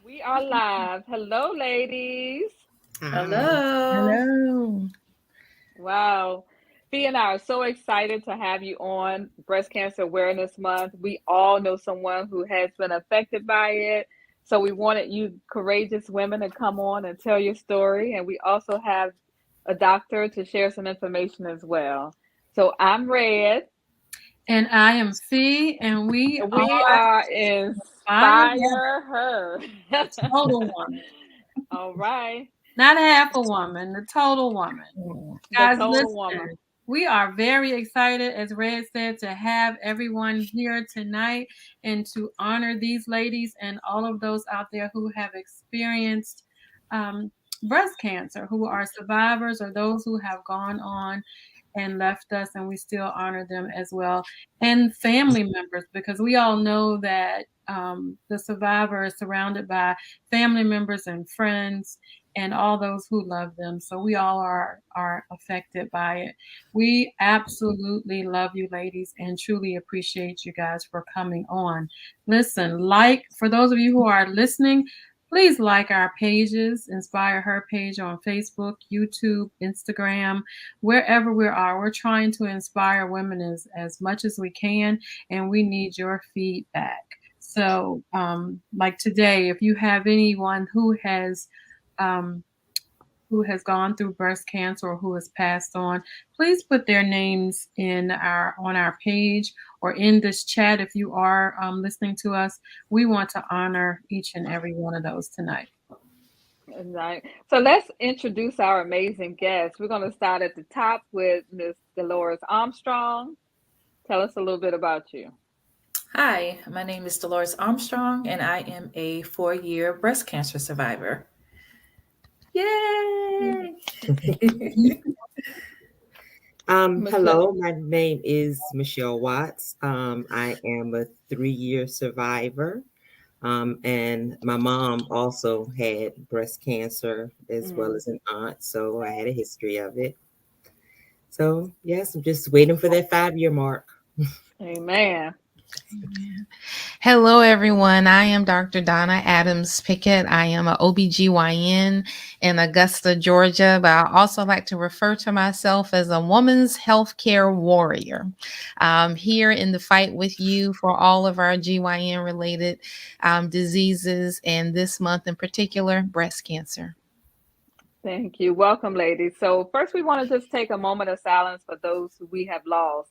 We are live. Hello, ladies. Hi. Hello. Hello. Wow. Fee and I are so excited to have you on Breast Cancer Awareness Month. We all know someone who has been affected by it. So we wanted you courageous women to come on and tell your story. And we also have a doctor to share some information as well. So I'm Red. And I am Fee, and we And are we are Fire Woman, Inspire Her. the total woman. All right. Not half a woman, the total woman. The Guys, total woman. listen, we are very excited, as Red said, to have everyone here tonight and to honor these ladies and all of those out there who have experienced um, breast cancer, who are survivors or those who have gone on and left us, and we still honor them as well, and family members, because we all know that the survivor is surrounded by family members and friends and all those who love them. So we all are affected by it. We absolutely love you, ladies, and truly appreciate you guys for coming on. Listen, for those of you who are listening, please like our pages, Inspire Her page on Facebook, YouTube, Instagram, wherever we are. We're trying to inspire women as much as we can, and we need your feedback. So, like today, if you have anyone um, who has gone through breast cancer or who has passed on, please put their names on our page or in this chat if you are listening to us. We want to honor each and every one of those tonight. Right. So let's introduce our amazing guests. We're going to start at the top with Miss Dolores Armstrong. Tell us a little bit about you. Hi, my name is Dolores Armstrong, and I am a 4-year breast cancer survivor. Yay! Michelle. Hello, my name is Michelle Watts. I am a 3-year survivor. And my mom also had breast cancer as well Mm. as an aunt, so I had a history of it. So yes, I'm just waiting for that 5-year mark. Amen. Hello, everyone. I am Dr. Donna Adams Pickett. I am an OBGYN in Augusta, Georgia, but I also like to refer to myself as a woman's healthcare warrior. Here in the fight with you for all of our GYN related diseases, and this month in particular, breast cancer. Thank you. Welcome, ladies. So first we want to just take a moment of silence for those who we have lost.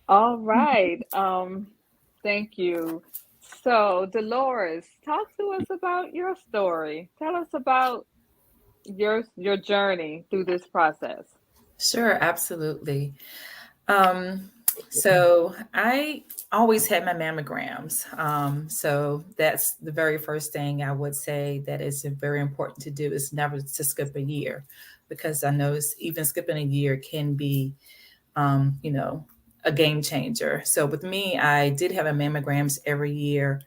All right. Thank you. So Dolores, talk to us about your story. Tell us about your journey through this process. Sure, absolutely. Um, so I always had my mammograms. So that's the very first thing I would say that is very important to do is never to skip a year, because I know even skipping a year can be, um, you know, a game changer. So with me, I did have a mammograms every year,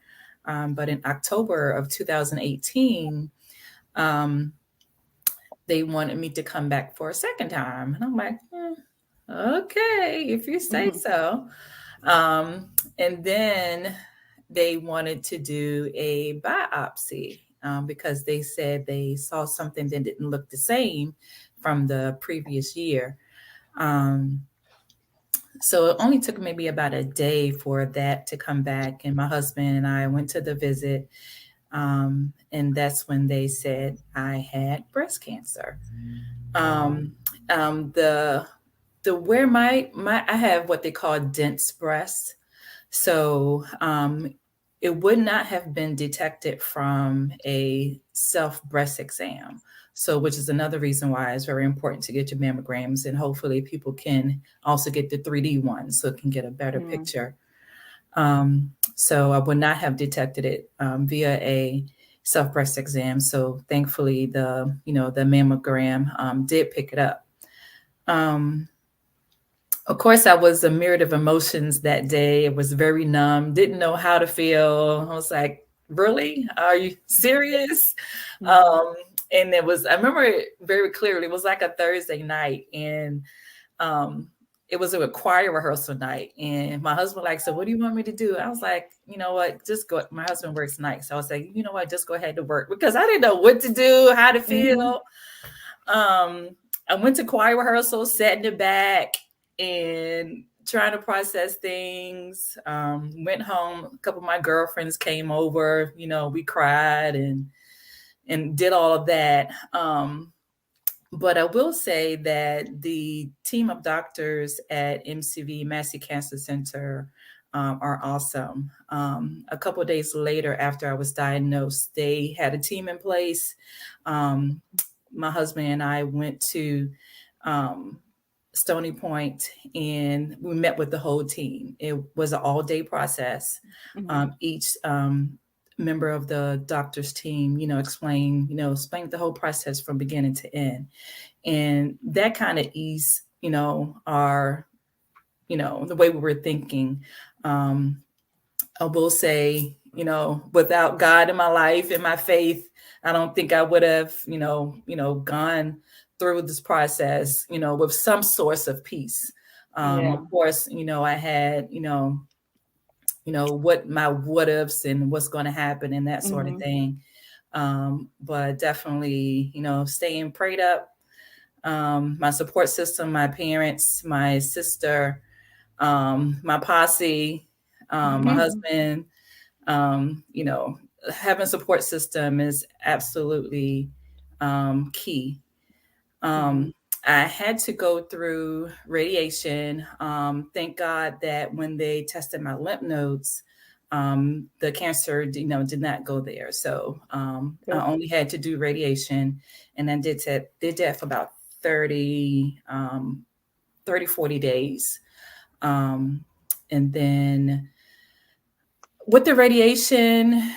but in October of 2018, um, they wanted me to come back for a second time, and I'm like, okay, if you say Mhm. so. And then they wanted to do a biopsy because they said they saw something that didn't look the same from the previous year. Um, so it only took maybe about a day for that to come back. And my husband and I went to the visit. And that's when they said I had breast cancer. Um, the where my I have what they call dense breast. So it would not have been detected from a self breast exam. So, which is another reason why it's very important to get your mammograms, and hopefully people can also get the 3D one so it can get a better Mm. picture. So I would not have detected it via a self breast exam. So thankfully, the mammogram did pick it up. Um, of course, I was a myriad of emotions that day. It was very numb, didn't know how to feel. I was like, really? Are you serious? Mhm. And I remember it very clearly. It was like a Thursday night, and it was a choir rehearsal night. And my husband like, so what do you want me to do? I was like, you know what, just go. My husband works nights. So I was like, you know what, just go ahead to work, because I didn't know what to do, how to feel. I went to choir rehearsal, sat in the back and trying to process things. Went home. A couple of my girlfriends came over. We cried and did all of that. But I will say that the team of doctors at MCV, Massey Cancer Center, are awesome. A couple of days later, after I was diagnosed, they had a team in place. My husband and I went to Stony Point, and we met with the whole team. It was an all-day process. Each member of the doctor's team, explained the whole process from beginning to end. And that kind of eased, our, the way we were thinking. I will say, without God in my life and my faith, I don't think I would have, gone through this process, with some source of peace. Of course, I had, what my what ifs and what's going to happen and that sort of thing. But definitely, staying prayed up. My support system, my parents, my sister, my posse, my husband, having a support system is absolutely key. I had to go through radiation. Thank God that when they tested my lymph nodes, the cancer, did not go there. So I only had to do radiation, and then did that for about 30, 40 days. And then with the radiation,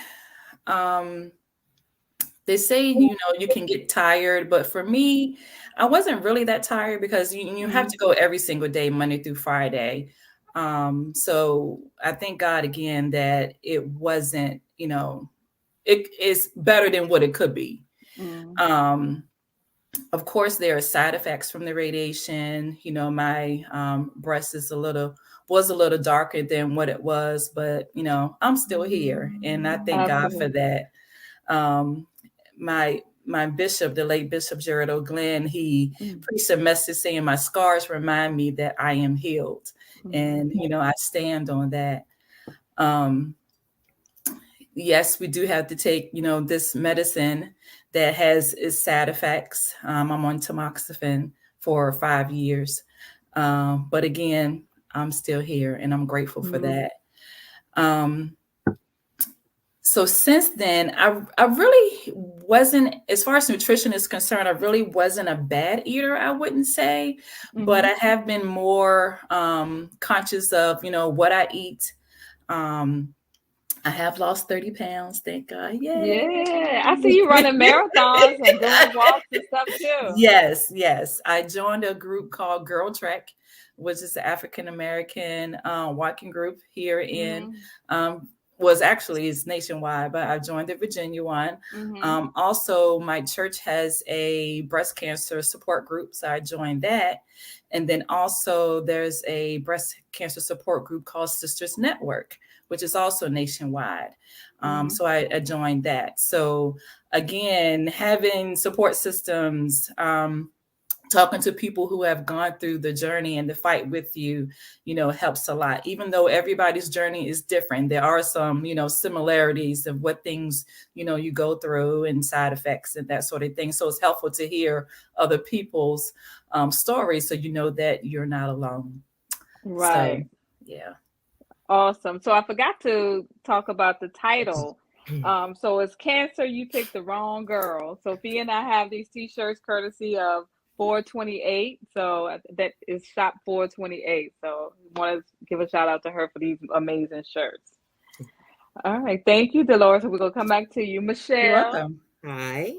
they say, you can get tired, but for me, I wasn't really that tired, because you have to go every single day, Monday through Friday. So I thank God again that it wasn't, it is better than what it could be. Of course, there are side effects from the radiation. My breast was a little darker than what it was, but I'm still here, and I thank God for that. My bishop, the late Bishop Jared O'Glenn, he preached a message saying, my scars remind me that I am healed. And, I stand on that. Yes, we do have to take, this medicine that has its side effects. I'm on tamoxifen for 5 years. But again, I'm still here, and I'm grateful for that. So since then, I really wasn't, as far as nutrition is concerned, I really wasn't a bad eater, I wouldn't say, but I have been more conscious of, what I eat. I have lost 30 pounds, thank God. Yay. Yeah, I see you running marathons and doing walks and stuff too. Yes. I joined a group called Girl Trek, which is the African American walking group here in it's nationwide, but I joined the Virginia one. Also, my church has a breast cancer support group, so I joined that. And then also there's a breast cancer support group called Sisters Network, which is also nationwide. So I joined that. So again, having support systems, talking to people who have gone through the journey and the fight with you, helps a lot. Even though everybody's journey is different, there are some, similarities of what things, you go through and side effects and that sort of thing. So it's helpful to hear other people's stories, so you know that you're not alone. Right. So, yeah. Awesome. So I forgot to talk about the title. So it's Cancer, You Picked the Wrong Girl. Sophia and I have these t-shirts courtesy of 428. So that is shop 428. So we want to give a shout out to her for these amazing shirts. All right. Thank you, Dolores. We're going to come back to you. Michelle. You're welcome. Hi.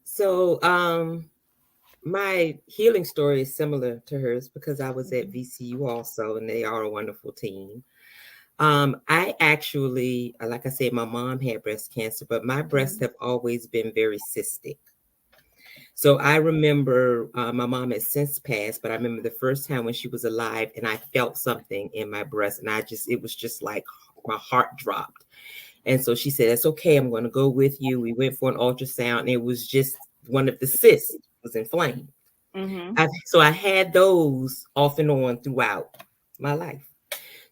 So my healing story is similar to hers, because I was at VCU also, and they are a wonderful team. I actually, like I said, my mom had breast cancer, but my breasts have always been very cystic. So I remember my mom has since passed, but I remember the first time when she was alive and I felt something in my breast and it was just like my heart dropped. And so she said, "That's okay. I'm going to go with you." We went for an ultrasound and it was just one of the cysts was inflamed. So I had those off and on throughout my life.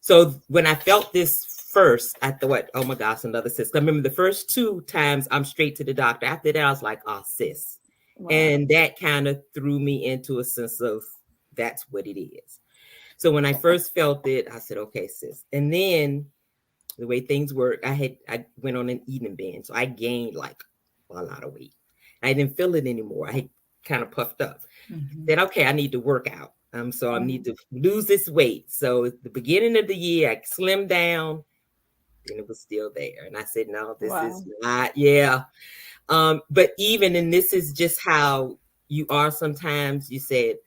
So when I felt this first, I thought, "Oh my gosh, another cyst." I remember the first 2 times I'm straight to the doctor. After that, I was like, "Oh, cyst." Wow. And that kind of threw me into a sense of that's what it is. So when I first felt it, I said, "Okay, sis." And then the way things work, I went on an eating binge. So I gained like a lot of weight. I didn't feel it anymore. I had kind of puffed up. Then, okay, I need to work out. So I need to lose this weight. So at the beginning of the year, I slimmed down and it was still there. And I said, "No, this is not, yeah." But even, and this is just how you are sometimes, you said,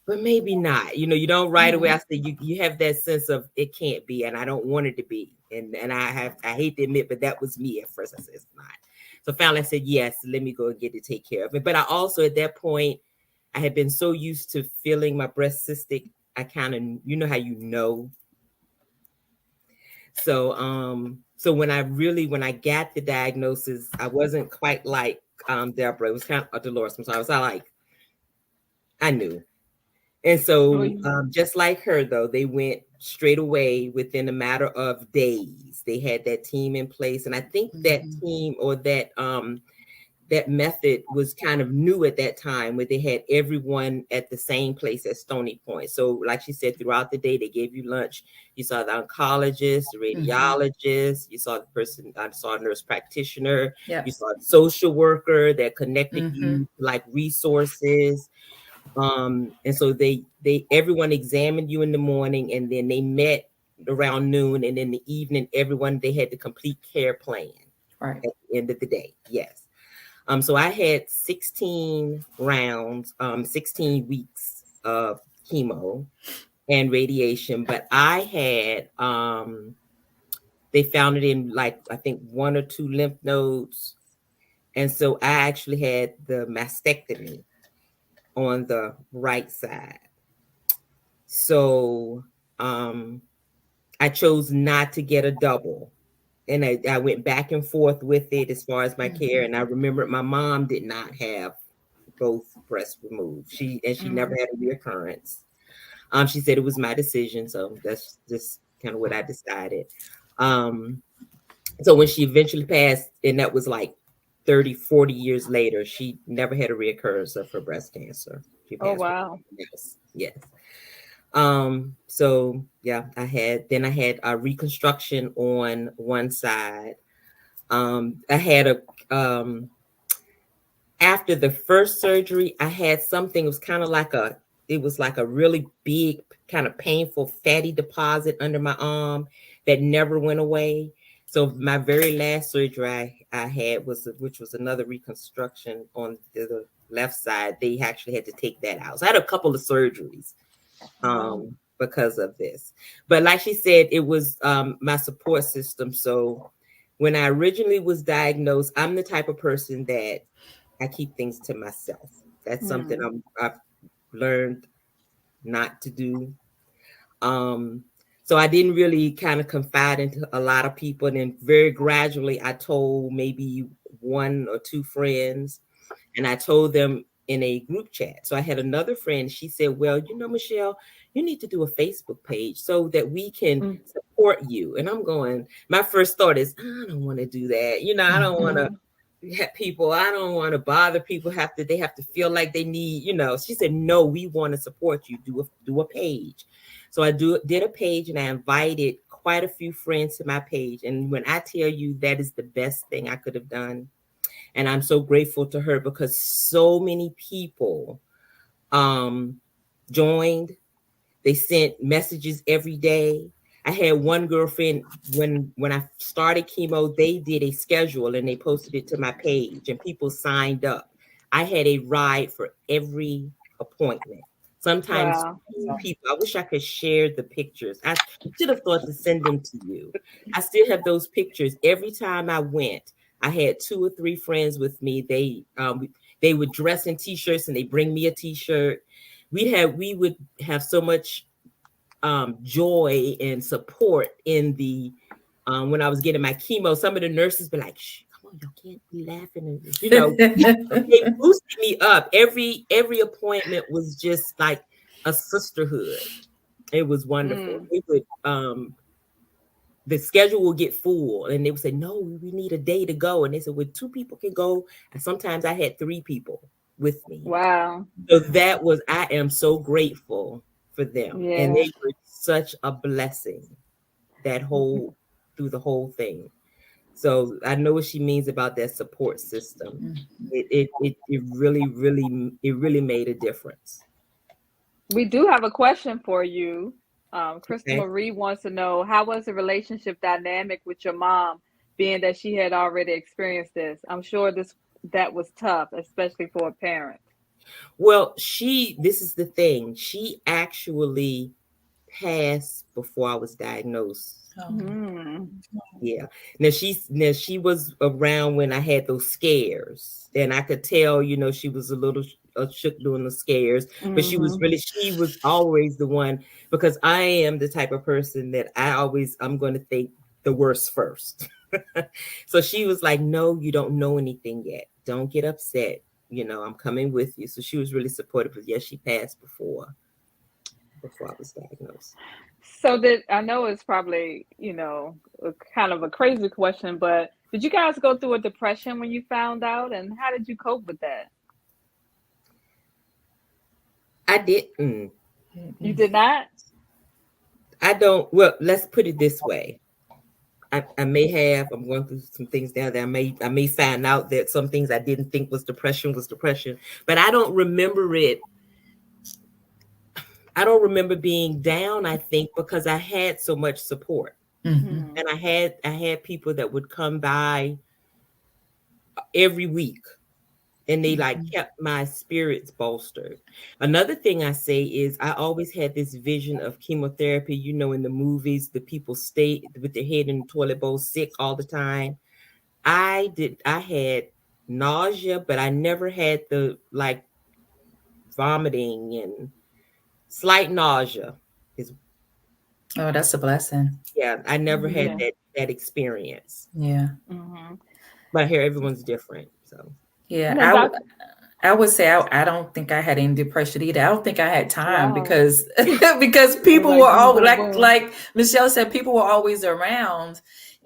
but maybe not. You know, you don't right away. I said, you have that sense of it can't be, and I don't want it to be. And I hate to admit, but that was me at first. I said, it's not. So finally I said, yes, let me go and get it take care of it. But I also, at that point, I had been so used to feeling my breast cystic, I kind of, you know how you know. So so when I got the diagnosis, I wasn't quite like Deborah. It was kind of Dolores. So I was like, I knew. And so just like her, though, they went straight away within a matter of days. They had that team in place. And I think that team or that method was kind of new at that time, where they had everyone at the same place at Stony Point. So like she said, throughout the day, they gave you lunch. You saw the oncologist, the radiologist, you saw the person, I saw a nurse practitioner, you saw a social worker that connected you to like resources. And so everyone examined you in the morning, and then they met around noon, and in the evening, they had the complete care plan at the end of the day. Yes. So I had 16 rounds, 16 weeks of chemo and radiation, but I had, they found it in like, I think 1 or 2 lymph nodes. And so I actually had the mastectomy on the right side. So I chose not to get a double. And I went back and forth with it as far as my care. And I remember my mom did not have both breasts removed. She never had a reoccurrence. She said it was my decision. So that's just kind of what I decided. So when she eventually passed, and that was like 30, 40 years later, she never had a reoccurrence of her breast cancer. She passed. Oh, wow. Yes. So yeah, I had a reconstruction on one side. I had after the first surgery, I had something, it was kind of like a really big, kind of painful, fatty deposit under my arm that never went away. So my very last surgery I had which was another reconstruction on the left side. They actually had to take that out. So I had a couple of surgeries because of this. But like she said, it was my support system. So when I originally was diagnosed, I'm the type of person that I keep things to myself. That's something I've learned not to do. So I didn't really kind of confide into a lot of people. And then very gradually, I told maybe 1 or 2 friends, and I told them in a group chat. So I had another friend. She said, "Well, you know, Michelle, you need to do a Facebook page so that we can support you." And I'm going, my first thought is, I don't want to do that. You know, I don't want to have people, I don't want to bother people. They have to feel like they need, you know. She said, "No, we want to support you. Do a page." So I did a page, and I invited quite a few friends to my page. And when I tell you, that is the best thing I could have done. And I'm so grateful to her because so many people joined. They sent messages every day. I had one girlfriend, when I started chemo, they did a schedule and they posted it to my page, and people signed up. I had a ride for every appointment. Sometimes Wow. people, I wish I could share the pictures. I should have thought to send them to you. I still have those pictures. Every time I went, I had 2 or 3 friends with me. They would dress in t-shirts and they bring me a t-shirt. We would have so much joy and support in the when I was getting my chemo. Some of the nurses be like, "Shh, come on, y'all can't be laughing." They boosted me up. Every appointment was just like a sisterhood. It was wonderful. They would the schedule will get full and they would say, "No, we need a day to go." And they said, "Well, 2 people can go." And sometimes I had 3 people with me. Wow. So I am so grateful for them. Yeah. And they were such a blessing through the whole thing. So I know what she means about that support system. It really made a difference. We do have a question for you. Crystal Okay. Marie wants to know, how was the relationship dynamic with your mom, being that she had already experienced this? I'm sure that was tough, especially for a parent. Well, this is the thing. She actually passed before I was diagnosed. Yeah. Now she was around when I had those scares, and I could tell, she was a little shook during the scares, but she was always the one, because I am the type of person that I'm going to think the worst first. So she was like, "No, you don't know anything yet. Don't get upset. I'm coming with you." So she was really supportive. But yes, she passed before I was diagnosed. So I know it's probably, kind of a crazy question, but did you guys go through a depression when you found out, and how did you cope with that? I didn't. You did not? I don't. Well, let's put it this way. I may have. I'm going through some things now that I may find out that some things I didn't think was depression, but I don't remember it. I don't remember being down, I think, because I had so much support. And I had people that would come by every week, and they kept my spirits bolstered. Another thing I say is I always had this vision of chemotherapy. In the movies, the people stay with their head in the toilet bowl, sick all the time. I had nausea, but I never had the vomiting and slight nausea. Oh, that's a blessing. Yeah, I never had that experience. Yeah. But I hear everyone's different. So yeah, I would say I don't think I had any depression either. I don't think I had time because people were all like Michelle said, people were always around,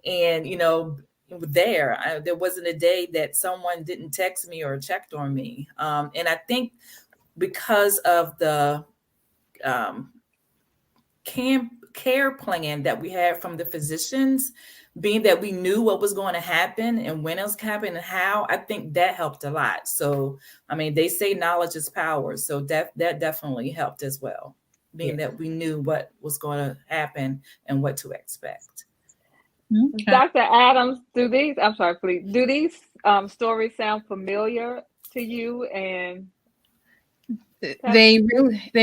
and there wasn't a day that someone didn't text me or checked on me. And I think because of the care plan that we had from the physicians, being that we knew what was going to happen and when it was happening and how, I think that helped a lot. So, they say knowledge is power. So that definitely helped as well, being that we knew what was going to happen and what to expect. Okay. Dr. Adams, do these stories sound familiar to you? And they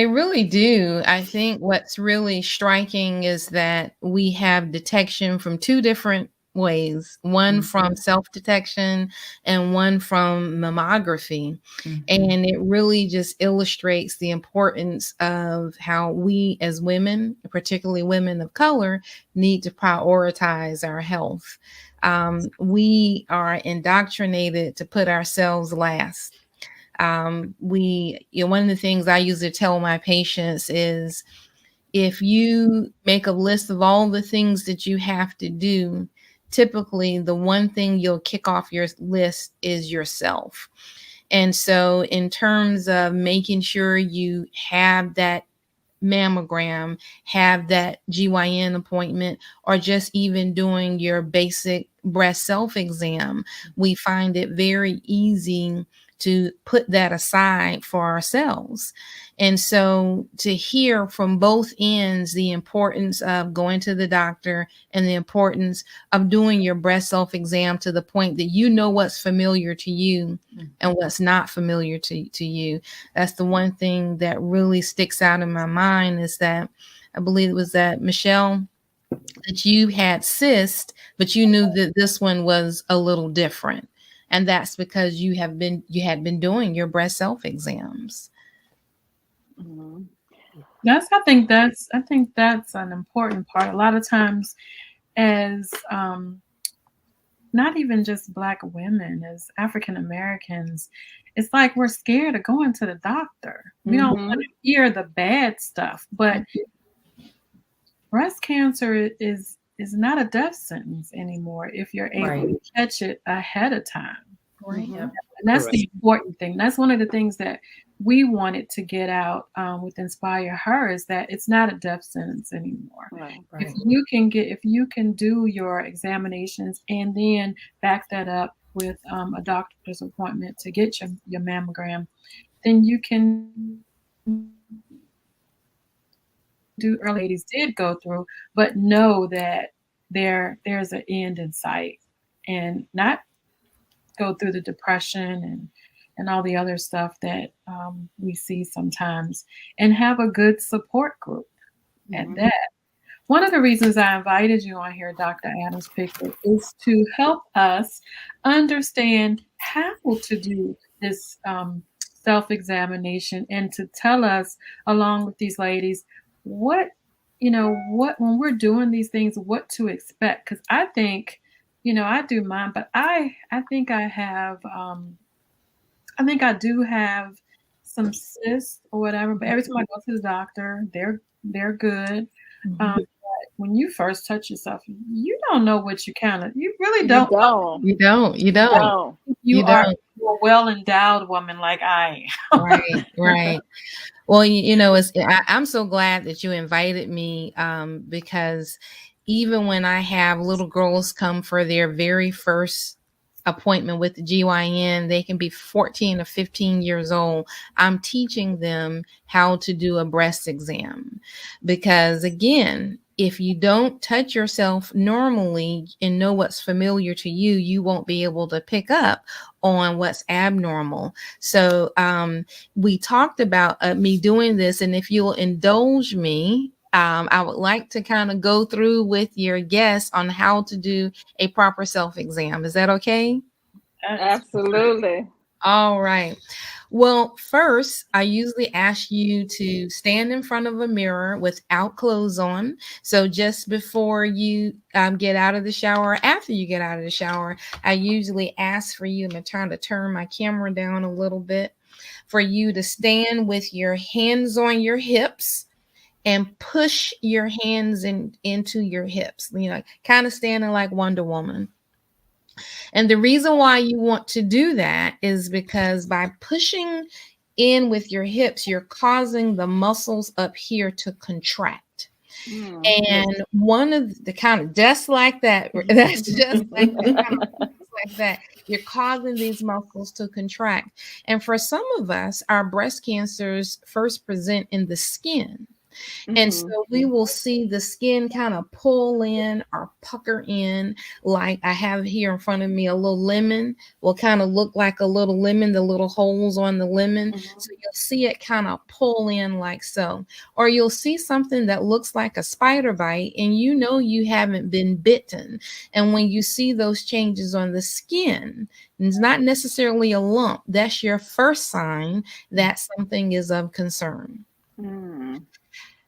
really do. I think what's really striking is that we have detection from 2 different ways, one from self-detection and one from mammography. And it really just illustrates the importance of how we as women, particularly women of color, need to prioritize our health. We are indoctrinated to put ourselves last. One of the things I usually tell my patients is, if you make a list of all the things that you have to do, typically the one thing you'll kick off your list is yourself. And so in terms of making sure you have that mammogram, have that GYN appointment, or just even doing your basic breast self-exam, we find it very easy to put that aside for ourselves. And so to hear from both ends the importance of going to the doctor and the importance of doing your breast self-exam to the point that you know what's familiar to you and what's not familiar to you. That's the one thing that really sticks out in my mind, is that I believe it was that Michelle, that you had cyst, but you knew that this one was a little different. And that's because you had been doing your breast self-exams. Mhm. I think that's an important part. A lot of times, as not even just Black women, as African Americans, it's like we're scared of going to the doctor. We don't want to hear the bad stuff, but breast cancer is not a death sentence anymore if you're able to catch it ahead of time. Right. Yeah. And that's the important thing. That's one of the things that we wanted to get out with Inspire Her, is that it's not a death sentence anymore. Right. If you can do your examinations and then back that up with a doctor's appointment to get your mammogram, then you can do early ladies did go through, but know that there's an end in sight, and not go through the depression and all the other stuff that we see sometimes, and have a good support group at that. One of the reasons I invited you on here, Dr. Adams Pickett, is to help us understand how to do this self-examination, and to tell us, along with these ladies, what when we're doing these things, what to expect. Because I think, I do mine, but I think I have, I think I do have some cysts or whatever. But every time I go to the doctor, they're good. But when you first touch yourself, you don't know what you really don't. You don't. You are a well-endowed woman like I am. Right. Well, I'm so glad that you invited me, because even when I have little girls come for their very first appointment with the GYN, they can be 14 or 15 years old. I'm teaching them how to do a breast exam, because again, if you don't touch yourself normally and know what's familiar to you, you won't be able to pick up on what's abnormal. So we talked about me doing this, and if you'll indulge me, I would like to kind of go through with your guests on how to do a proper self-exam. Is that okay? Absolutely. All right. Well, first, I usually ask you to stand in front of a mirror without clothes on. So just before you get out of the shower, after you get out of the shower, I usually ask for you, I'm trying to turn my camera down a little bit, for you to stand with your hands on your hips and push your hands into your hips, kind of standing like Wonder Woman. And the reason why you want to do that is because by pushing in with your hips, you're causing the muscles up here to contract. And one of the kind of just like that, that's just like that, like that, you're causing these muscles to contract. And for some of us, our breast cancers first present in the skin. And so we will see the skin kind of pull in or pucker in, like I have here in front of me, a little lemon will kind of look like a little lemon, the little holes on the lemon. So you'll see it kind of pull in like so. Or you'll see something that looks like a spider bite, and you haven't been bitten. And when you see those changes on the skin, it's not necessarily a lump. That's your first sign that something is of concern.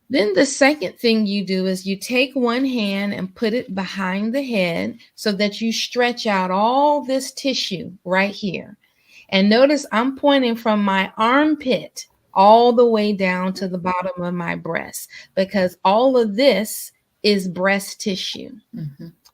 Then the second thing you do is you take one hand and put it behind the head so that you stretch out all this tissue right here. And notice I'm pointing from my armpit all the way down to the bottom of my breast, because all of this is breast tissue.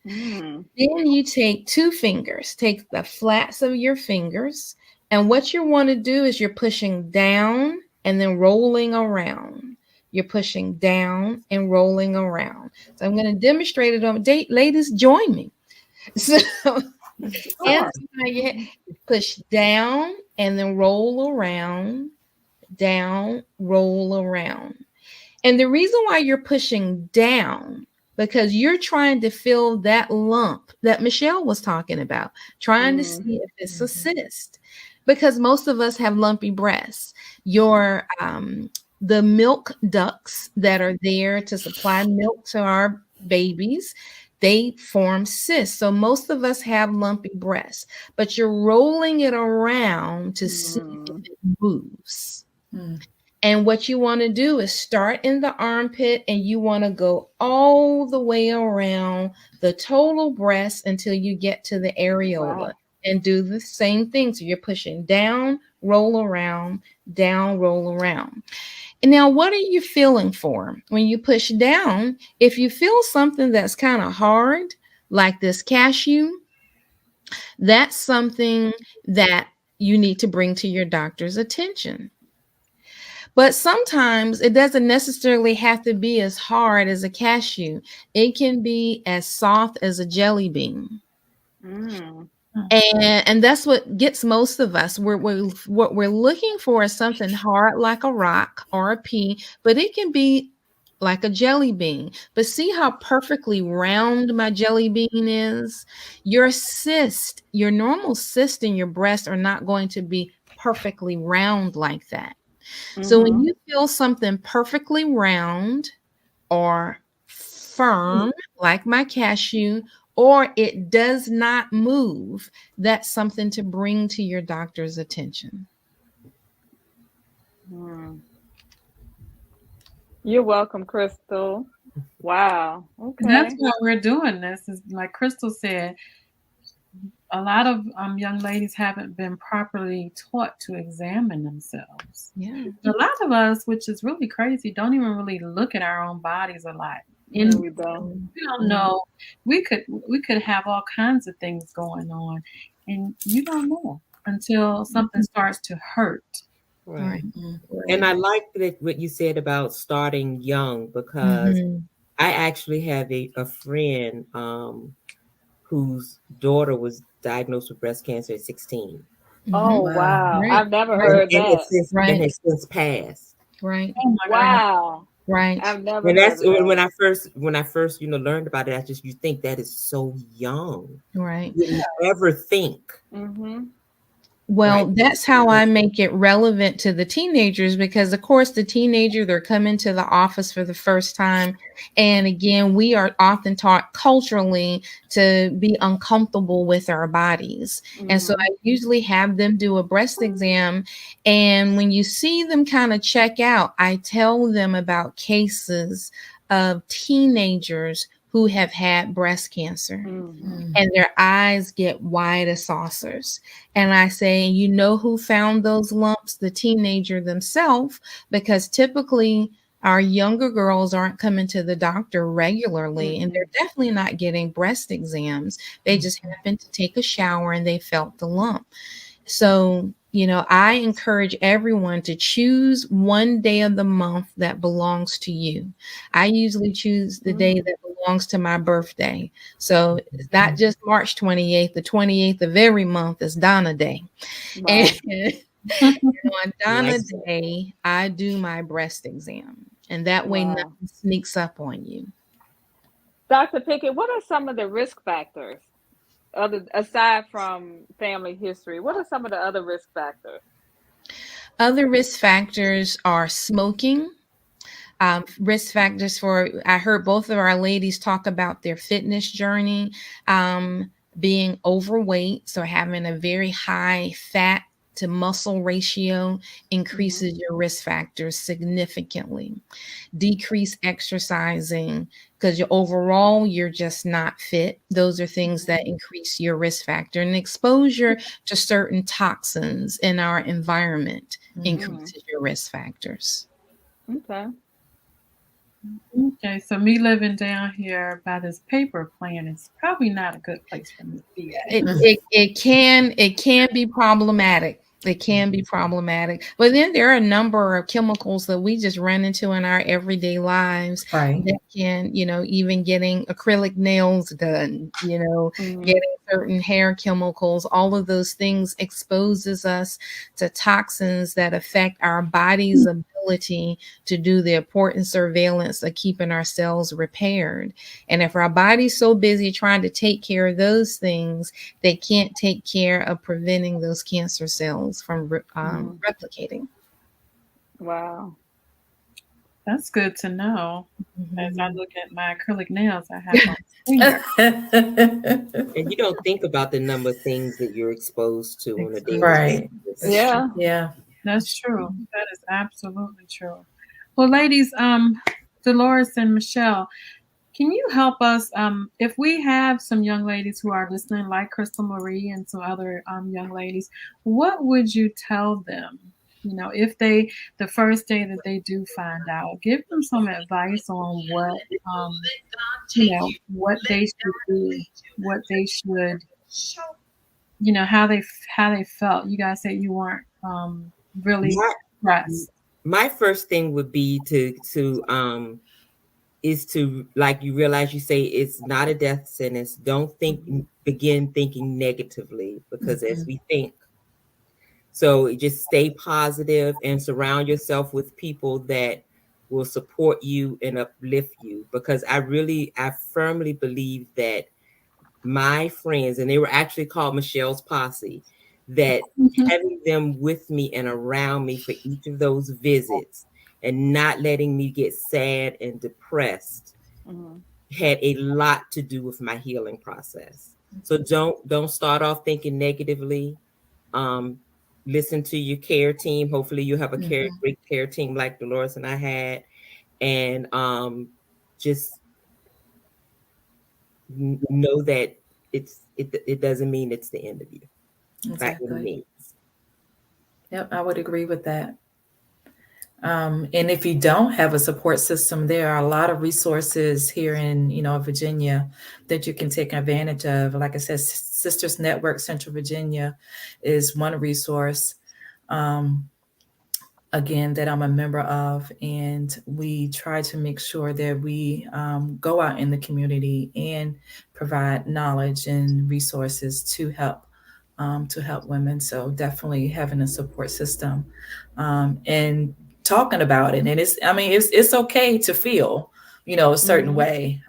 Then you take two fingers, take the flats of your fingers, and what you want to do is you're pushing down and then rolling around. You're pushing down and rolling around. So I'm going to demonstrate it on ladies, join me. So push down and then roll around, down, roll around. And the reason why you're pushing down, because you're trying to fill that lump that Michelle was talking about, trying to see if it's a cyst, because most of us have lumpy breasts. Your the milk ducts that are there to supply milk to our babies, they form cysts. So most of us have lumpy breasts, but you're rolling it around to see if it moves. And what you want to do is start in the armpit, and you want to go all the way around the total breast until you get to the areola. Wow. And do the same thing. So you're pushing down, roll around, down, roll around. And now, what are you feeling for? When you push down, if you feel something that's kind of hard, like this cashew, that's something that you need to bring to your doctor's attention. But sometimes it doesn't necessarily have to be as hard as a cashew. It can be as soft as a jelly bean. And that's what gets most of us. What we're looking for is something hard like a rock or a pea, but it can be like a jelly bean. But see how perfectly round my jelly bean is? Your cyst, your normal cyst in your breast are not going to be perfectly round like that. So when you feel something perfectly round or firm, like my cashew, or it does not move, that's something to bring to your doctor's attention. You're welcome, Crystal. Wow. Okay. That's why we're doing this. Is like Crystal said, a lot of young ladies haven't been properly taught to examine themselves. Yeah. A lot of us, which is really crazy, don't even really look at our own bodies a lot. No, we don't. We don't know. We could have all kinds of things going on, and you don't know until something starts to hurt. Right. And I like what you said about starting young, because I actually have a friend whose daughter was diagnosed with breast cancer at 16. Oh, wow. Right. I've never heard that. And has since passed. Right. Oh my God. Wow. Right. I've never And heard that's of that. when I first learned about it. You think that is so young. Right. You never think. Well, Right. that's how I make it relevant to the teenagers, because of course the teenager, they're coming to the office for the first time. And again, we are often taught culturally to be uncomfortable with our bodies. And so I usually have them do a breast exam. And when you see them kind of check out, I tell them about cases of teenagers who have had breast cancer, and their eyes get wide as saucers. And I say, you know who found those lumps? The teenager themselves, because typically our younger girls aren't coming to the doctor regularly, and they're definitely not getting breast exams. They just happen to take a shower and they felt the lump. So, I encourage everyone to choose one day of the month that belongs to you. I usually choose the day that belongs to my birthday. So it's not just March 28th. The 28th of every month is Donna Day. Wow. And on Donna Day, I do my breast exam. And that way nothing sneaks up on you. Dr. Pickett, what are some of the risk factors? Aside from family history, what are some of the other risk factors? Other risk factors are smoking. Risk factors I heard both of our ladies talk about their fitness journey, being overweight. So having a very high fat to muscle ratio increases your risk factors significantly. Decrease exercising, because you're just not fit. Those are things that increase your risk factor. And exposure to certain toxins in our environment increases your risk factors. Okay, so me living down here by this paper plant is probably not a good place for me to be at. It can be problematic. It can be problematic. But then there are a number of chemicals that we just run into in our everyday lives Right. that can, even getting acrylic nails done, Mhm. getting certain hair chemicals, all of those things exposes us to toxins that affect our body's ability to do the important surveillance of keeping our cells repaired. And if our body's so busy trying to take care of those things, they can't take care of preventing those cancer cells from replicating. Wow. That's good to know. As I Mhm. look at my acrylic nails I have on finger. And you don't think about the number of things that you're exposed to on a daily Right. basis. Yeah. Yeah. That's true. That is absolutely true. Well, ladies, Dolores and Michelle, can you help us if we have some young ladies who are listening, like Crystal Marie and some other young ladies, what would you tell them? If the first day that they do find out, give them some advice on what they should do, what they should, how they felt. You guys said you weren't really My, stressed. my first thing would be is to, like, you realize, you say it's not a death sentence. Don't begin thinking negatively, because as we think, so just stay positive and surround yourself with people that will support you and uplift you, because I firmly believe that my friends, and they were actually called Michelle's Posse, that having them with me and around me for each of those visits and not letting me get sad and depressed had a lot to do with my healing process. So don't start off thinking negatively. Listen to your care team. Hopefully you have a great care team like Dolores and I had, and just know that it doesn't mean it's the end of you by any means. Yep, I would agree with that. And if you don't have a support system, there are a lot of resources here in, Virginia that you can take advantage of. Like I said, Sisters Network Central Virginia is one resource, again, that I'm a member of. And we try to make sure that we go out in the community and provide knowledge and resources to help women. So definitely having a support system, and talking about it. And it's okay to feel, a certain way.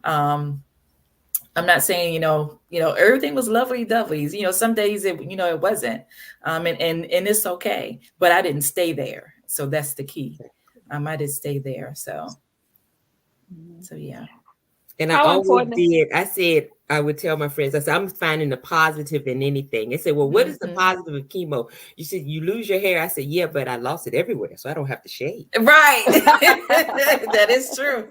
I'm not saying, everything was lovely dovelies. Some days it wasn't. And it's okay. But I didn't stay there. So that's the key. I didn't stay there. So yeah. And I always did. I said, I would tell my friends, I said, I'm finding the positive in anything. They said, well, what is the positive of chemo? You said, you lose your hair. I said, yeah, but I lost it everywhere, so I don't have to shave. Right. That is true.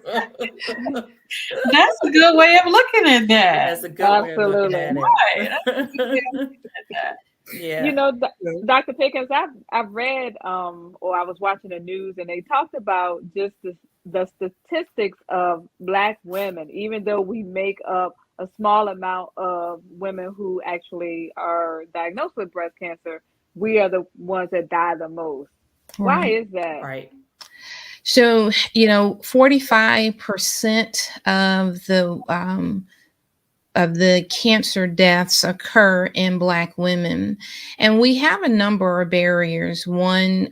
That's a good way of looking at that. That's a good way of looking at it. Right. That's a good way of looking at that. Yeah. Dr. Pickens, I've read or I was watching the news, and they talked about just the statistics of Black women. Even though we make up a small amount of women who actually are diagnosed with breast cancer, we are the ones that die the most. Why is that? Right. So, 45% of the cancer deaths occur in Black women. And we have a number of barriers. One,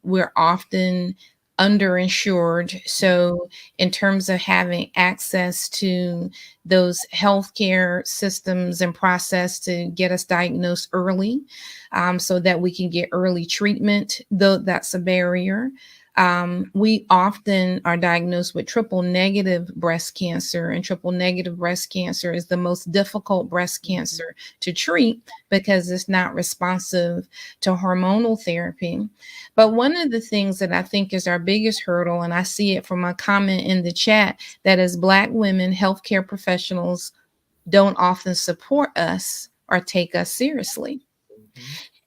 we're often underinsured. So in terms of having access to those healthcare systems and process to get us diagnosed early, so that we can get early treatment, though that's a barrier. We often are diagnosed with triple negative breast cancer, and triple negative breast cancer is the most difficult breast cancer to treat because it's not responsive to hormonal therapy. But one of the things that I think is our biggest hurdle, and I see it from a comment in the chat, that is Black women healthcare professionals don't often support us or take us seriously.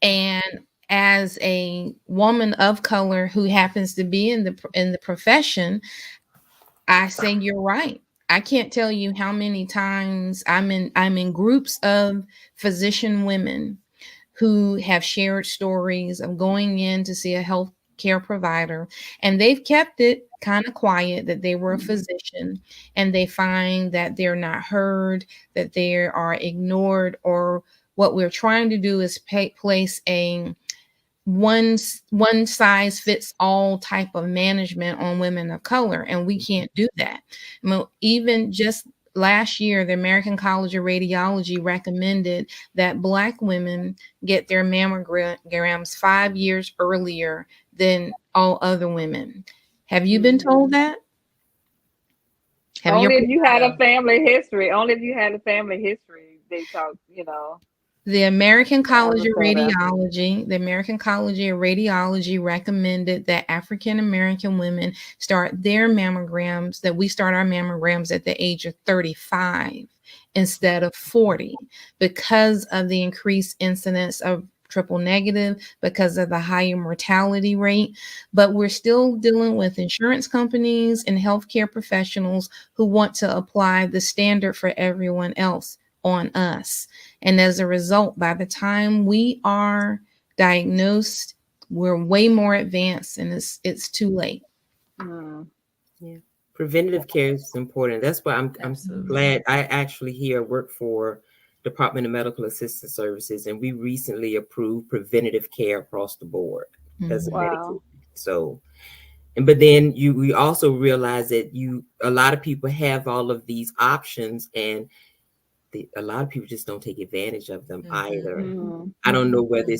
And as a woman of color who happens to be in the profession, I say you're right. I can't tell you how many times I'm in groups of physician women who have shared stories of going in to see a health care provider, and they've kept it kind of quiet that they were a physician, and they find that they're not heard, that they are ignored, or what we're trying to do is place a one size fits all type of management on women of color, and we can't do that. I mean, even just last year, the American College of Radiology recommended that Black women get their mammograms 5 years earlier than all other women. Have you been told that? Have Only your if you had a family history. Only if you had a family history, they talk, The American College of Minnesota. Radiology, recommended that African American women start their mammograms, that we start our mammograms at the age of 35 instead of 40, because of the increased incidence of triple negative, because of the higher mortality rate. But we're still dealing with insurance companies and healthcare professionals who want to apply the standard for everyone else on us. And as a result, by the time we are diagnosed, we're way more advanced, and it's too late. Yeah. Preventative care is important. That's why I'm glad I actually here work for Department of Medical Assistance Services, and we recently approved preventative care across the board as a Medicaid. So, but then we also realize that a lot of people have all of these options, and a lot of people just don't take advantage of them either. I don't know whether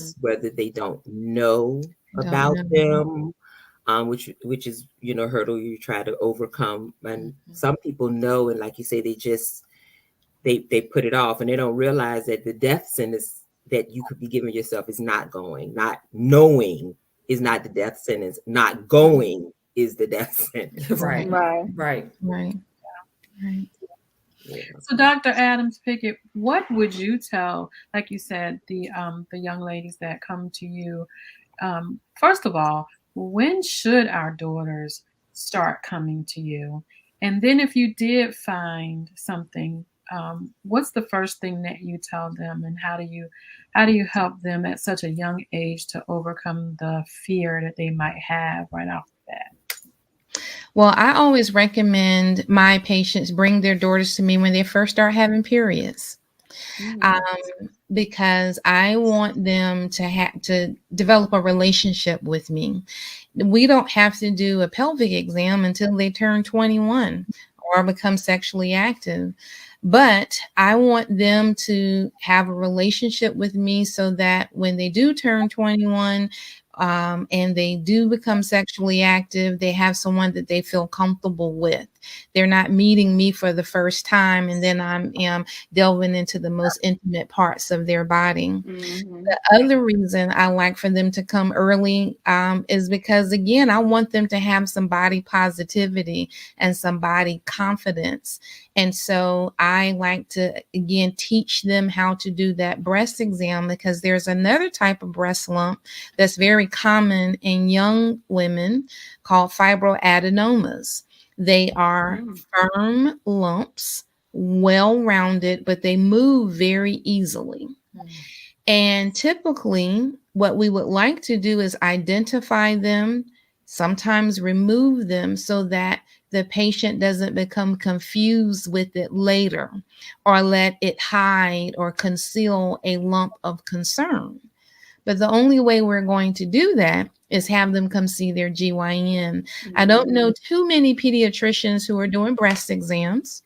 they don't know about them, which is a hurdle you try to overcome. And some people know, and like you say, they put it off, and they don't realize that the death sentence that you could be giving yourself is not going. Not knowing is not the death sentence. Not going is the death sentence. Right. Yeah. So, Dr. Adams Pickett, what would you tell, like you said, the young ladies that come to you? First of all, when should our daughters start coming to you? And then, if you did find something, what's the first thing that you tell them, and how do you help them at such a young age to overcome the fear that they might have right off the bat? Well, I always recommend my patients bring their daughters to me when they first start having periods, because I want them to develop a relationship with me. We don't have to do a pelvic exam until they turn 21 or become sexually active. But I want them to have a relationship with me so that when they do turn 21, and they do become sexually active, they have someone that they feel comfortable with. They're not meeting me for the first time, and then I'm delving into the most intimate parts of their body. The other reason I like for them to come early is because, again, I want them to have some body positivity and some body confidence. And so I like to, again, teach them how to do that breast exam, because there's another type of breast lump that's very common in young women called fibroadenomas. They are firm lumps, well-rounded, but they move very easily. And typically, what we would like to do is identify them, sometimes remove them, so that the patient doesn't become confused with it later, or let it hide or conceal a lump of concern. But the only way we're going to do that is have them come see their GYN. I don't know too many pediatricians who are doing breast exams.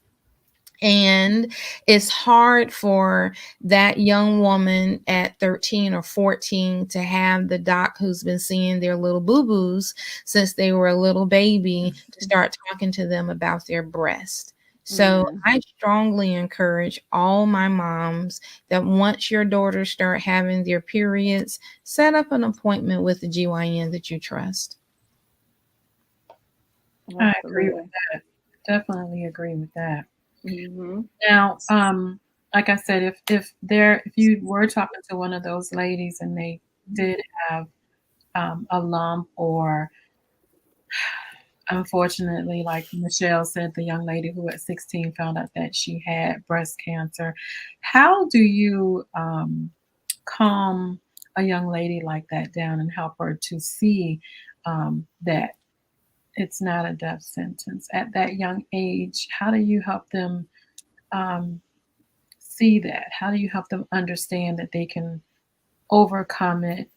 And it's hard for that young woman at 13 or 14 to have the doc who's been seeing their little boo-boos since they were a little baby to start talking to them about their breast. So I strongly encourage all my moms that once your daughters start having their periods, set up an appointment with the GYN that you trust. I agree with that. Definitely agree with that. Now, like I said, if you were talking to one of those ladies and they did have a lump, or unfortunately, like Michelle said, the young lady who at 16 found out that she had breast cancer, how do you calm a young lady like that down and help her to see that it's not a death sentence at that young age? How do you help them see that? How do you help them understand that they can overcome it,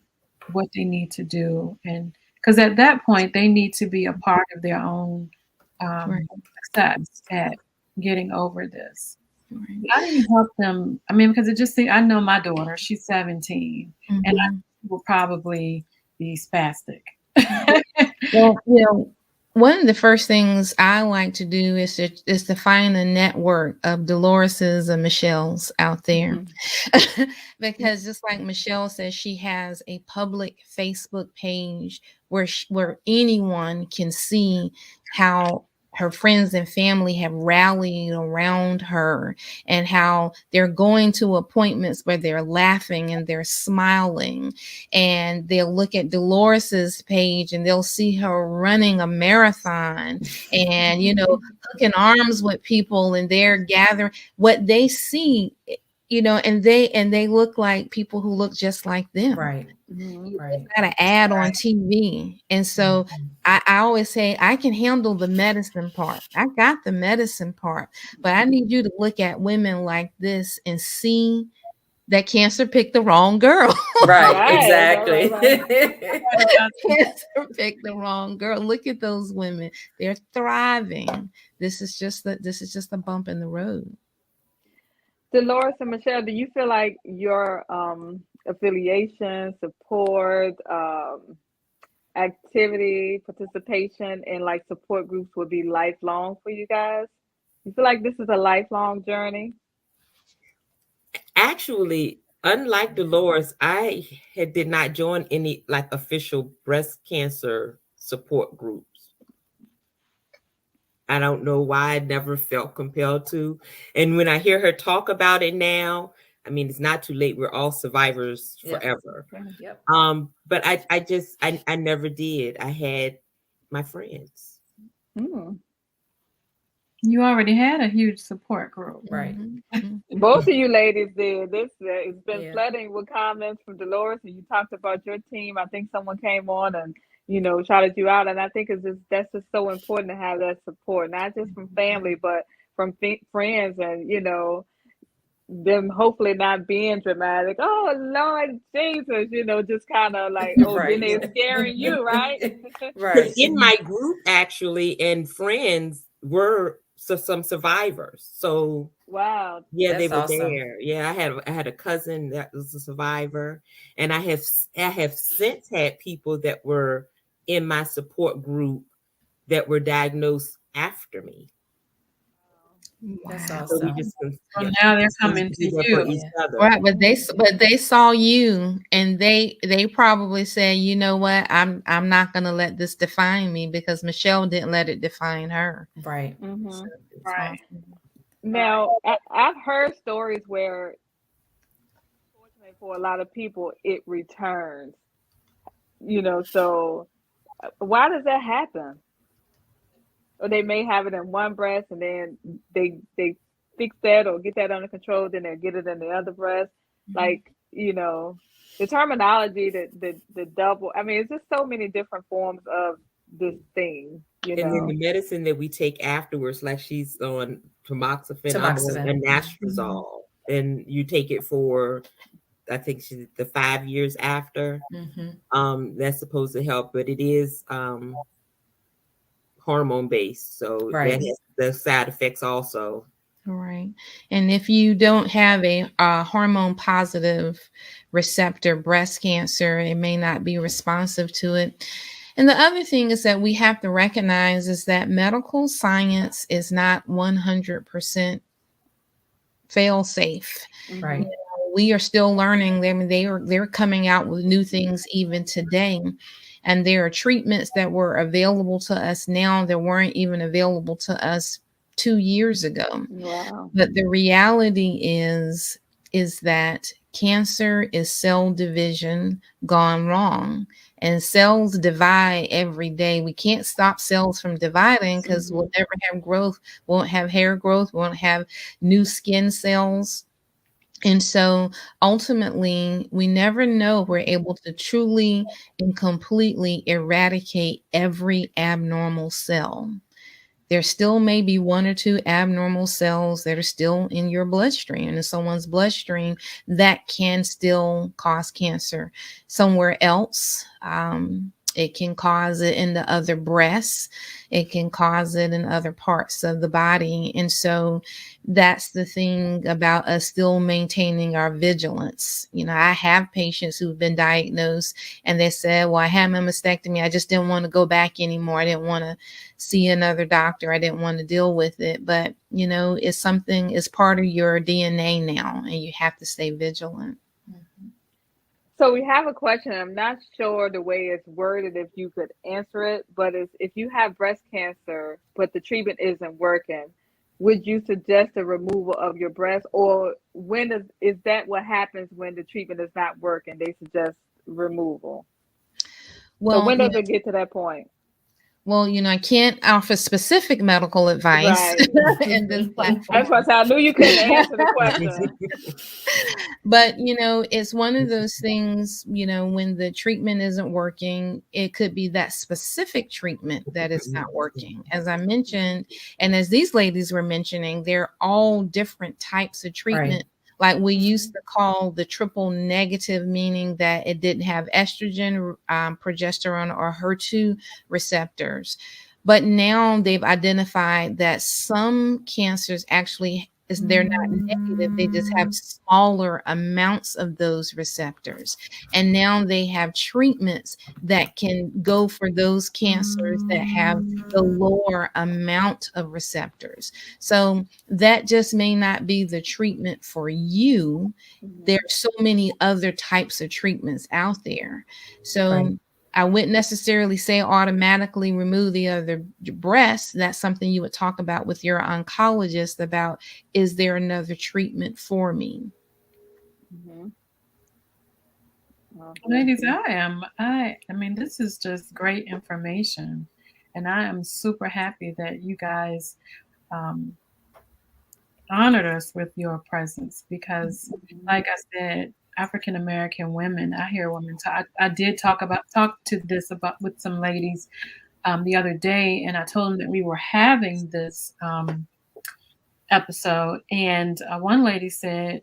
what they need to do? And because at that point, they need to be a part of their own Right. success at getting over this. Right. How do you help them? I mean, because it just I know my daughter, she's 17, and I will probably be spastic. Well, one of the first things I like to do is to find a network of Doloreses and Michelles out there. Because just like Michelle says, she has a public Facebook page where anyone can see how her friends and family have rallied around her and how they're going to appointments where they're laughing and they're smiling, and they'll look at Dolores's page and they'll see her running a marathon and, hooking arms with people, and they're gathering what they see, and they look like people who look just like them. Right. Right. Got an ad on TV. And so I always say, I can handle the medicine part. I got the medicine part, but I need you to look at women like this and see that cancer picked the wrong girl. Right, exactly. Cancer picked the wrong girl. Look at those women. They're thriving. This is just a bump in the road. Dolores and Michelle, do you feel like your affiliation, support, activity, participation in like support groups will be lifelong for you guys? You feel like this is a lifelong journey? Actually, unlike Dolores, I did not join any like official breast cancer support groups. I don't know why I never felt compelled to. And when I hear her talk about it now, I mean, it's not too late. We're all survivors forever. Yep. But I never did. I had my friends. You already had a huge support group. Right. Both of you ladies did. It's been flooding with comments from Dolores, and you talked about your team. I think someone came on and shouted you out, and I think that's just so important to have that support, not just from family, but from friends, and them hopefully not being dramatic. Oh Lord Jesus, just kind of like, then they're scaring you, right? Right. In my group, actually, and friends were some survivors. So wow, yeah, that's they were awesome. there. Yeah, I had a cousin that was a survivor, and I have since had people that were in my support group that were diagnosed after me. That's Wow. awesome. So we just So now they're coming to you. Right, but they saw you, and they probably said, you know what, I'm not gonna let this define me, because Michelle didn't let it define her. Right. Right. Now, I've heard stories where, unfortunately for a lot of people, it returns. So why does that happen? Or they may have it in one breast, and then they fix that or get that under control, then they'll get it in the other breast. Like, the terminology, the double. I mean, it's just so many different forms of this thing. And then the medicine that we take afterwards, like she's on tamoxifen. And anastrozole, and you take it for, I think the 5 years after. That's supposed to help, but it is hormone based, so that has the side effects also. Right. And if you don't have a hormone positive receptor breast cancer, it may not be responsive to it. And the other thing is that we have to recognize is that medical science is not 100% fail safe. Right. We are still learning them. They're coming out with new things even today. And there are treatments that were available to us now that weren't even available to us 2 years ago. Wow. But the reality is that cancer is cell division gone wrong, and cells divide every day. We can't stop cells from dividing, because we'll never have growth, won't have hair growth, won't have new skin cells. And so ultimately, we never know if we're able to truly and completely eradicate every abnormal cell. There still may be one or two abnormal cells that are still in your bloodstream, in someone's bloodstream, that can still cause cancer somewhere else. It can cause it in the other breasts. It can cause it in other parts of the body. And so that's the thing about us still maintaining our vigilance. You know, I have patients who've been diagnosed and they said, well, I had my mastectomy. I just didn't want to go back anymore. I didn't want to see another doctor. I didn't want to deal with it. But, you know, it's something, it's part of your DNA now, and you have to stay vigilant. So we have a question. I'm not sure the way it's worded if you could answer it, but it's, if you have breast cancer but the treatment isn't working, would you suggest the removal of your breast, or when is that what happens when the treatment is not working? They suggest removal. So Well, when you does it get to that point? Well, you know, I can't offer specific medical advice Right. in this That's platform. what I knew you couldn't answer the question. But, you know, it's one of those things, you know, when the treatment isn't working, it could be that specific treatment that is not working. As I mentioned, and as these ladies were mentioning, they're all different types of treatment. Like we used to call the triple negative, meaning that it didn't have estrogen, progesterone, or HER2 receptors. But now they've identified that some cancers actually they're not negative, they just have smaller amounts of those receptors. And now they have treatments that can go for those cancers that have the lower amount of receptors. So that just may not be the treatment for you. There are so many other types of treatments out there. So I wouldn't necessarily say automatically remove the other breast. That's something you would talk about with your oncologist about, is there another treatment for me? Ladies, I mean, this is just great information. And I am super happy that you guys honored us with your presence because, like I said, African American women, I hear women talk. I did talk to this about with some ladies the other day, and I told them that we were having this episode, and one lady said,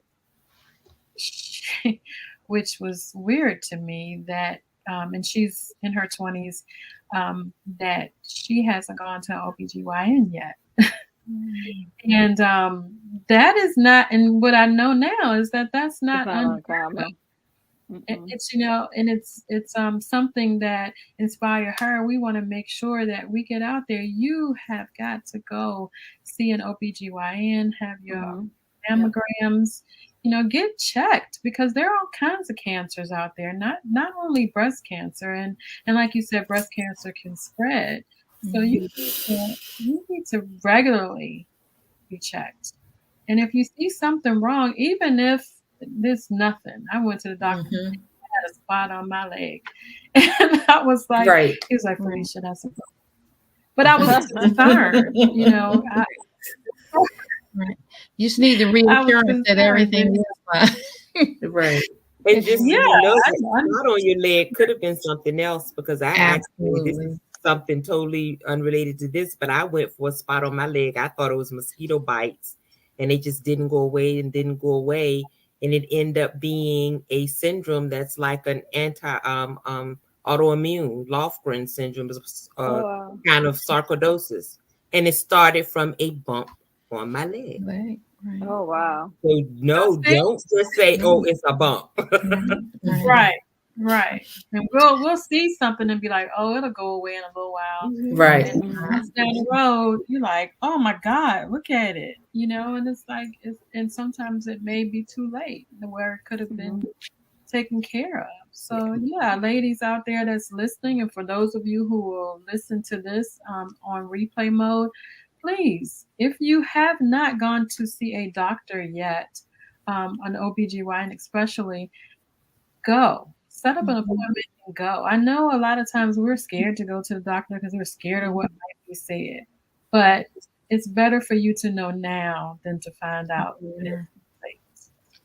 which was weird to me, that and she's in her 20s, that she hasn't gone to an OBGYN yet. And that is not, and what I know now is that that's not uncommon. It's, you know, and it's something that inspire her. We want to make sure that we get out there. You have got to go see an OBGYN, have your mammograms, you know, get checked, because there are all kinds of cancers out there, not only breast cancer, and like you said, breast cancer can spread. So you need to regularly be checked. And if you see something wrong, even if there's nothing, I went to the doctor, I had a spot on my leg, and I was like, he was like, Felicia, that's a problem. But I was concerned, you know. You just need the reassurance that everything is fine. And just not on your leg could have been something else, because I actually, this is something totally unrelated to this, but I went for a spot on my leg. I thought it was mosquito bites, and it just didn't go away and didn't go away. And it ended up being a syndrome that's like an autoimmune Lofgren syndrome, kind of sarcoidosis. And it started from a bump on my leg. Oh, wow. So no, don't just say, oh, it's a bump. Right. And we'll see something and be like, oh, it'll go away in a little while. Right. And down the road, you're like, oh my God, look at it. You know, and it's like, and sometimes it may be too late where it could have been taken care of. So yeah, ladies out there that's listening, and for those of you who will listen to this on replay mode, please, if you have not gone to see a doctor yet, an OBGYN especially, go. Set up an appointment and go. I know a lot of times we're scared to go to the doctor because we're scared of what might be said. But it's better for you to know now than to find out.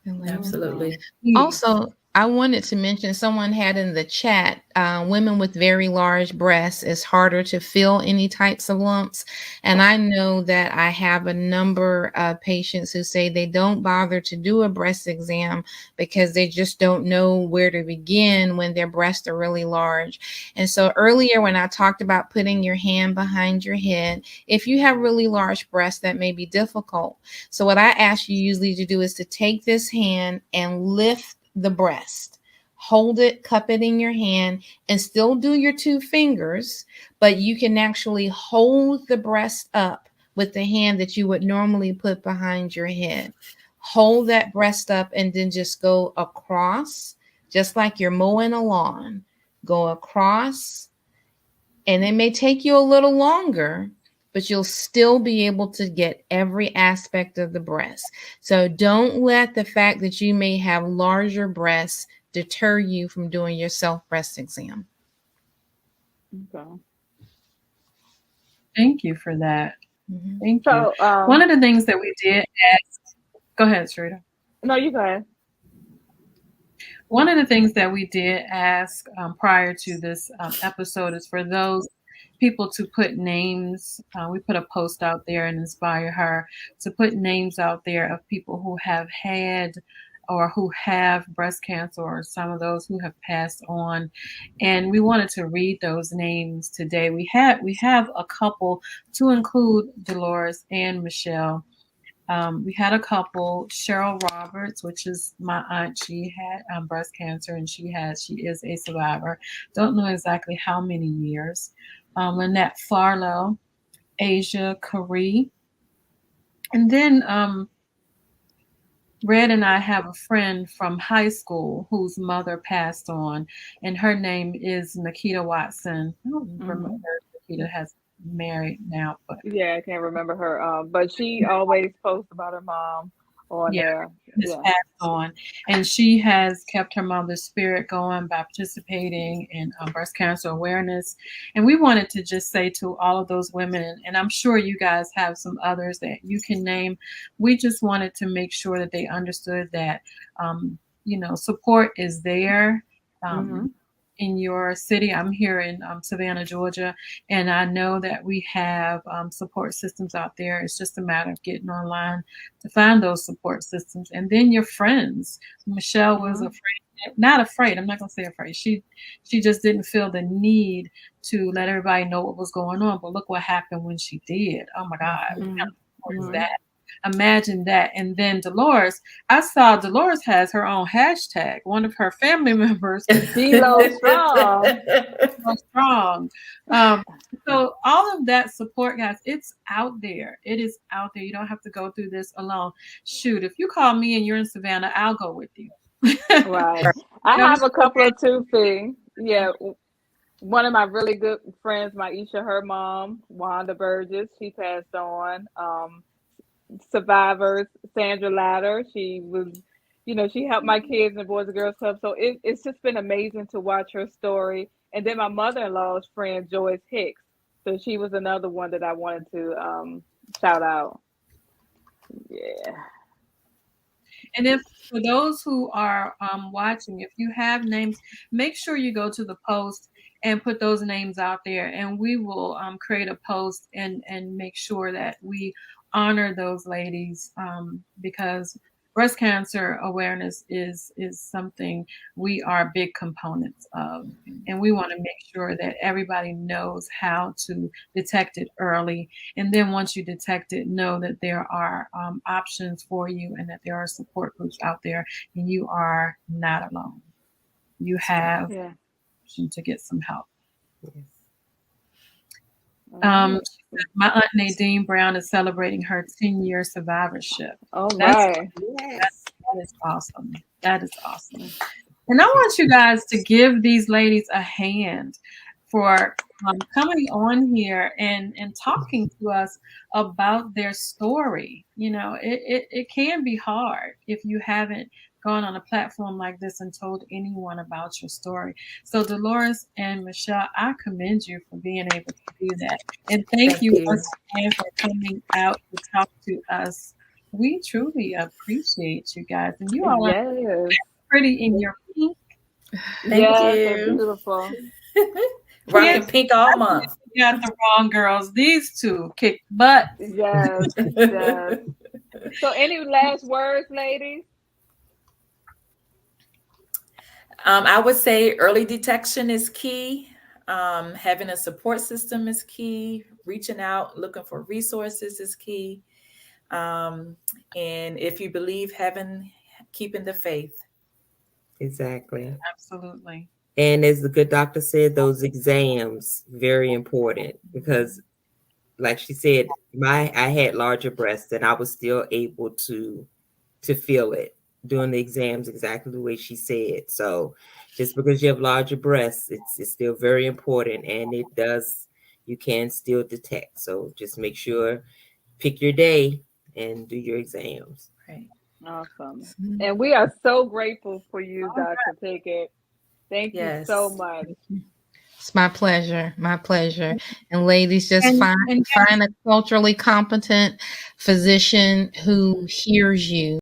Absolutely. Also, I wanted to mention someone had in the chat, women with very large breasts, it's harder to feel any types of lumps. And I know that I have a number of patients who say they don't bother to do a breast exam because they just don't know where to begin when their breasts are really large. And so earlier when I talked about putting your hand behind your head, if you have really large breasts, that may be difficult. So what I ask you usually to do is to take this hand and lift the breast, hold it, cup it in your hand, and still do your two fingers, but you can actually hold the breast up with the hand that you would normally put behind your head. Hold that breast up and then just go across, just like you're mowing a lawn. Go across, and it may take you a little longer, but you'll still be able to get every aspect of the breast. So don't let the fact that you may have larger breasts deter you from doing your self-breast exam. Okay. Thank you for that. Mm-hmm. Thank you. One of the things that we did ask, go ahead, Sharita. No, you go ahead. One of the things that we did ask prior to this episode is for those people to put names. We put a post out there and inspire her to put names out there of people who have had or who have breast cancer, or some of those who have passed on. And we wanted to read those names today. We have a couple, to include Dolores and Michelle. We had a couple, Cheryl Roberts, which is my aunt. She had breast cancer, and she is a survivor. Don't know exactly how many years. Lynette Farlow, Asia Carey. And then Red and I have a friend from high school whose mother passed on, and her name is Nikita Watson. I don't remember if Nikita has married now, but yeah, I can't remember her. But she always posts about her mom on there. Yeah, passed on, and she has kept her mother's spirit going by participating in breast cancer awareness. And we wanted to just say to all of those women, and I'm sure you guys have some others that you can name. We just wanted to make sure that they understood that, support is there. In your city. I'm here in Savannah, Georgia, and I know that we have support systems out there. It's just a matter of getting online to find those support systems. And then your friends. Michelle was not afraid. I'm not going to say afraid. She just didn't feel the need to let everybody know what was going on. But look what happened when she did. Oh my God. What is that? Imagine that. And then Dolores, I saw Dolores has her own hashtag. One of her family members. Kilo strong. Strong. So all of that support, guys, it's out there. It is out there. You don't have to go through this alone. Shoot, if you call me and you're in Savannah, I'll go with you. Right. I have a couple of two things. Yeah. One of my really good friends, Maisha, her mom, Wanda Burgess, she passed on. Survivors, Sandra Latter, she was, she helped my kids in the Boys and Girls Club. So it's just been amazing to watch her story. And then my mother-in-law's friend, Joyce Hicks. So she was another one that I wanted to shout out. Yeah. And if for those who are watching, if you have names, make sure you go to the post and put those names out there, and we will create a post and make sure that we honor those ladies, because breast cancer awareness is something we are big components of, and we want to make sure that everybody knows how to detect it early. And then once you detect it, know that there are options for you, and that there are support groups out there, and you are not alone. You have option to get some help. My aunt Nadine Brown is celebrating her 10-year survivorship. Oh, right. That is awesome. That is awesome. And I want you guys to give these ladies a hand for coming on here and talking to us about their story. It can be hard if you haven't gone on a platform like this and told anyone about your story. So Dolores and Michelle, I commend you for being able to do that. And thank you once again for coming out to talk to us We truly appreciate you guys. And you all are Yes. pretty in your pink. Thank Yes, they're you. beautiful. Rocking Yes. pink all month. You got the wrong girls. These two kick butt. Yes, yes. So any last words, ladies? I would say early detection is key. Having a support system is key. Reaching out, looking for resources is key. And if you believe, keeping the faith. Exactly. Absolutely. And as the good doctor said, those exams, very important, because like she said, I had larger breasts and I was still able to feel it doing the exams exactly the way she said. So just because you have larger breasts, it's still very important, and you can still detect. So just make sure, pick your day and do your exams. Right. Awesome. And we are so grateful for you, Dr. Pickett. Thank you Yes. so much. It's my pleasure. My pleasure. And ladies, just And- find a culturally competent physician who hears you